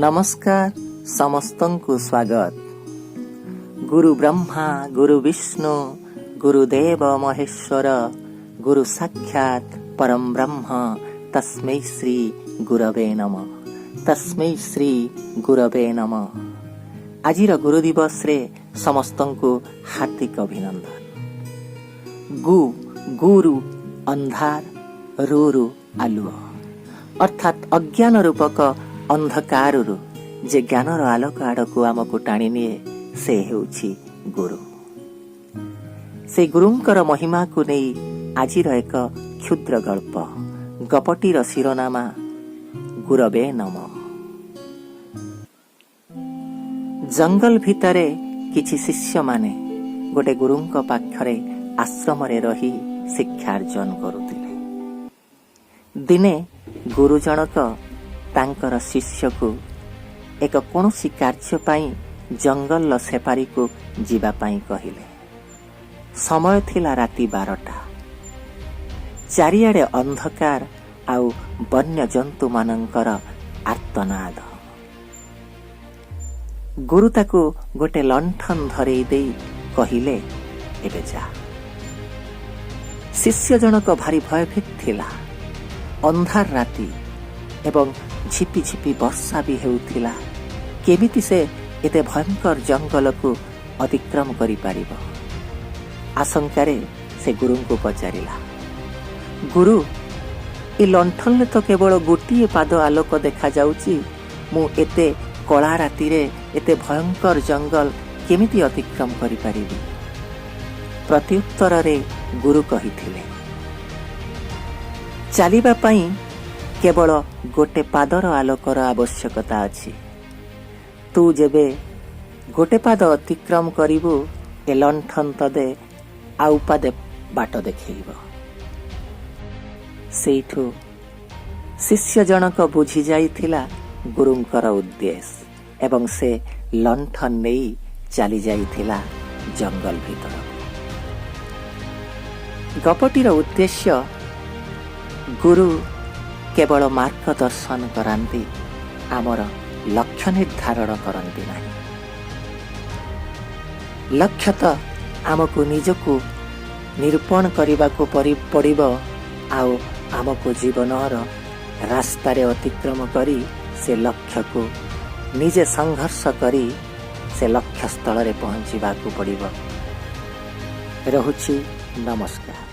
नमस्कार समस्तंकु स्वागत। गुरु ब्रह्मा गुरु विष्णु गुरुदेव महेश्वर गुरु साक्षात परम ब्रह्म तस्मै श्री गुरवे नमः। तस्मै श्री गुरवे नमः। आजिर गुरु दिवस रे समस्तंकु हार्दिक अभिनंदन। गुरु अंधार रुरु आलुओ अर्थात अज्ञान रूपक अंधकारु जे ज्ञानर आलोक आड़कू आमको टाणी निए से हेउछि गुरु। से गुरुंकर महिमा को नहीं आजिर एक क्षुद्र गल्प गपटीर शिरोनामा गुरवे नमः। जंगल भितरे किछि शिष्य माने गोटे गुरुंक पाखरे आश्रम रे रही शिक्षार्जन करुथिले। दिने गुरु जनक तांकर शिष्य को एक कौनसी कार्य पाई जंगल सेपारी को जीवा पाई कहिले। समय थिला राति 12टा। चारिआडे अंधकार आउ वन्य जंतु मानकर आर्तनाद। गुरु ताको गोटे लंठन धरेई देई कहिले एबे जा। शिष्य जनक भारी भयभीत थिला। अंधार राति एवं झिपी झिपी वर्षा भी हेउथिला। केमिति से एते भयंकर जंगल को अतिक्रम करि पारिबो। आशंकारे से गुरु को पचारिला, गुरु ए लंठन तो केवल गोटिए पाद आलोक देखा जाउची, मु एते कला राति रे एते भयंकर जंगल केमिति अतिक्रम करि पारिबी। प्रत्युत्तर रे गुरु कहिथिले, चलिबा पई केवल गोटे पादर आलोकर आवश्यकता अछि। तू जेबे गोटे पाद अतिक्रम करिबु ए लंठन तदे आउ पादे बाट देखैब। सेठु शिष्य जनक बुझी जाइथिला गुरुंकर उद्देश्य एवं से लंठन नेई चली जाइथिला जंगल भीतर। गपटीर उद्देश्य गुरु केवल मार्गदर्शन करांती, आमर लक्ष्य निर्धारण करती नहीं। लक्ष्य तो आमको निजको निरूपण करने को पड़िबो। आउ आमको जीवनर रास्ता रे अतिक्रम करी से लक्ष्य को निजे संघर्ष करी से लक्ष्य स्थल रे पहुंचीबा को पड़िबो। रहुछि नमस्कार।